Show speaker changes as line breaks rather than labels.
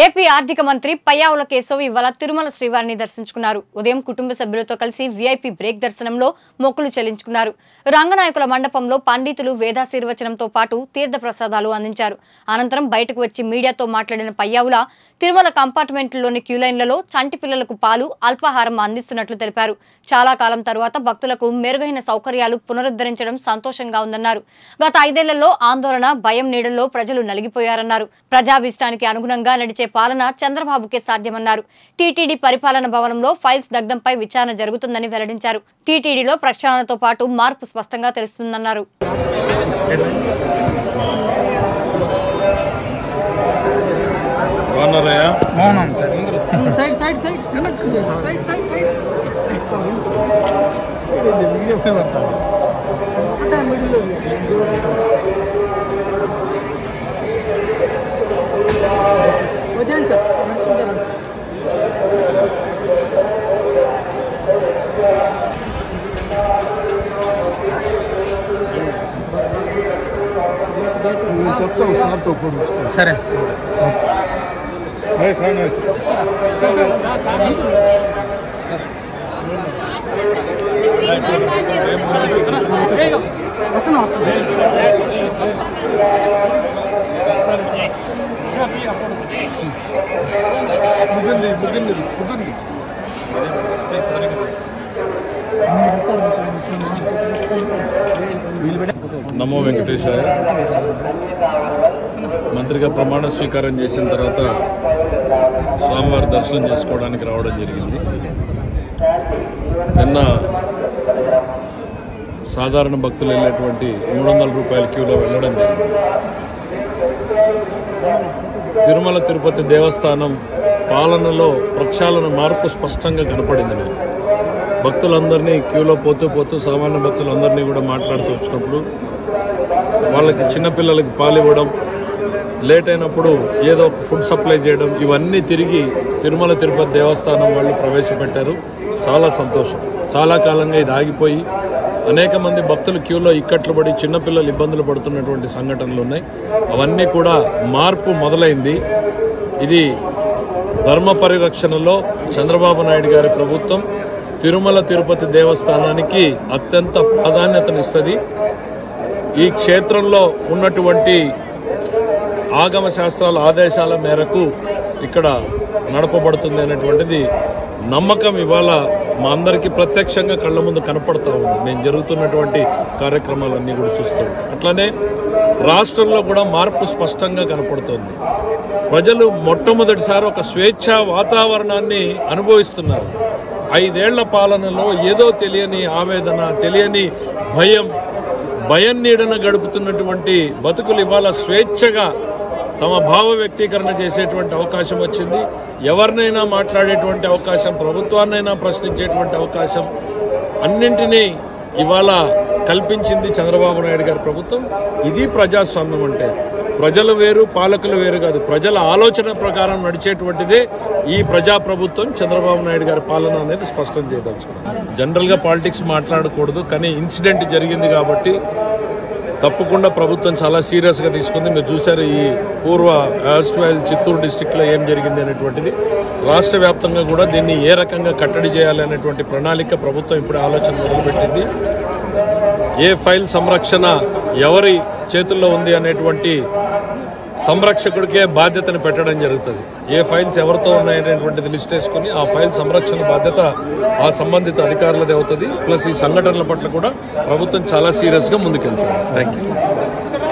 AP ఆర్థిక మంత్రి పయ్యావుల కేశవ్ ఇవాళ తిరుమల శ్రీవారిని దర్శించుకున్నారు. ఉదయం కుటుంబ సభ్యులతో కలిసి వీఐపీ బ్రేక్ దర్శనంలో మొక్కులు చెల్లించుకున్నారు. రంగనాయకుల మండపంలో పండితులు వేదాశీర్వచనంతో పాటు తీర్థ ప్రసాదాలు అందించారు. అనంతరం బయటకు వచ్చి మీడియాతో మాట్లాడిన పయ్యావుల తిరుమల కంపార్ట్మెంట్లోని క్యూలైన్లలో చంటి పిల్లలకు పాలు, అల్పాహారం అందిస్తున్నట్లు తెలిపారు. చాలా కాలం తర్వాత భక్తులకు మెరుగైన సౌకర్యాలు పునరుద్ధరించడం సంతోషంగా ఉందన్నారు. గత 5 ఏళ్లలో ఆందోళన, భయం నీడల్లో ప్రజలు నలిగిపోయారన్నారు. ప్రజాభిష్టానికి అనుగుణంగా నడిచే పాలన చంద్రబాబుకే సాధ్యమన్నారు. టీటీడీ పరిపాలన భవనంలో ఫైల్స్ దగ్ధంపై విచారణ జరుగుతుందని వెల్లడించారు. టీటీడీలో ప్రక్షాళనతో పాటు మార్పు స్పష్టంగా తెలుస్తుందన్నారు.
చెప్తాం సార్తో ఫోన్
సరే వస్తున్నా
నమో వెంకటేశాయ. మంత్రిగా ప్రమాణ స్వీకారం చేసిన తర్వాత స్వామివారి దర్శనం చేసుకోవడానికి రావడం జరిగింది. నిన్న సాధారణ భక్తులు వెళ్ళేటువంటి 300 రూపాయల క్యూలో వెళ్ళడం జరిగింది. తిరుమల తిరుపతి దేవస్థానం పాలనలో ప్రక్షాళన మార్పు స్పష్టంగా కనపడింది. నాకు భక్తులందరినీ క్యూలో పోతూ సామాన్య భక్తులందరినీ కూడా మాట్లాడుతూ వచ్చినప్పుడు వాళ్ళకి చిన్నపిల్లలకి పాలు ఇవ్వడం, లేట్ అయినప్పుడు ఏదో ఒక ఫుడ్ సప్లై చేయడం, ఇవన్నీ తిరిగి తిరుమల తిరుపతి దేవస్థానం వాళ్ళు ప్రవేశపెట్టారు. చాలా సంతోషం. చాలా కాలంగా ఇది ఆగిపోయి అనేక మంది భక్తులు క్యూలో ఇక్కట్లు పడి చిన్నపిల్లలు ఇబ్బందులు పడుతున్నటువంటి సంఘటనలు ఉన్నాయి. అవన్నీ కూడా మార్పు మొదలైంది. ఇది ధర్మ పరిరక్షణలో చంద్రబాబు నాయుడు గారి ప్రభుత్వం తిరుమల తిరుపతి దేవస్థానానికి అత్యంత ప్రాధాన్యతనిస్తుంది. ఈ క్షేత్రంలో ఉన్నటువంటి ఆగమ శాస్త్రాల ఆదేశాల మేరకు ఇక్కడ నడపబడుతుంది అనేటువంటిది నమ్మకం ఇవాళ మా అందరికీ ప్రత్యక్షంగా కళ్ళ ముందు కనపడతా ఉంది. మేము జరుగుతున్నటువంటి కార్యక్రమాలన్నీ కూడా చూస్తాం. అట్లనే రాష్ట్రంలో కూడా మార్పు స్పష్టంగా కనపడుతోంది. ప్రజలు మొట్టమొదటిసారి ఒక స్వేచ్ఛా వాతావరణాన్ని అనుభవిస్తున్నారు. 5 ఏళ్ల పాలనలో ఏదో తెలియని ఆవేదన, తెలియని భయం నీడన గడుపుతున్నటువంటి బతుకులు ఇవాళ స్వేచ్ఛగా తమ భావ వ్యక్తీకరణ చేసేటువంటి అవకాశం వచ్చింది. ఎవరినైనా మాట్లాడేటువంటి అవకాశం, ప్రభుత్వాన్నైనా ప్రశ్నించేటువంటి అవకాశం, అన్నింటినీ ఇవాళ కల్పించింది చంద్రబాబు నాయుడు గారి ప్రభుత్వం. ఇది ప్రజాస్వామ్యం అంటే. ప్రజలు వేరు, పాలకులు వేరు కాదు. ప్రజల ఆలోచన ప్రకారం నడిచేటువంటిదే ఈ ప్రజాప్రభుత్వం. చంద్రబాబు నాయుడు గారి పాలన అనేది స్పష్టం చేయదలుచుకున్నాం. జనరల్గా పాలిటిక్స్ మాట్లాడకూడదు, కానీ ఇన్సిడెంట్ జరిగింది కాబట్టి తప్పకుండా ప్రభుత్వం చాలా సీరియస్గా తీసుకుంది. మీరు చూశారు ఈ పూర్వ చిత్తూరు డిస్టిక్లో ఏం జరిగింది అనేటువంటిది. రాష్ట్ర వ్యాప్తంగా కూడా దీన్ని ఏ రకంగా కట్టడి చేయాలి అనేటువంటి ప్రణాళిక ప్రభుత్వం ఇప్పుడే ఆలోచన మొదలుపెట్టింది. ఏ ఫైల్ సంరక్షణ ఎవరి చేతుల్లో ఉంది అనేటువంటి సంరక్షకుడికే బాధ్యతను పెట్టడం జరుగుతుంది. ఏ ఫైల్స్ ఎవరితో ఉన్నాయనేటువంటిది లిస్ట్ వేసుకుని ఆ ఫైల్ సంరక్షణ బాధ్యత ఆ సంబంధిత అధికారులదే అవుతుంది. ప్లస్ ఈ సంఘటనల పట్ల కూడా ప్రభుత్వం చాలా సీరియస్గా ముందుకెళ్తుంది. Thank you.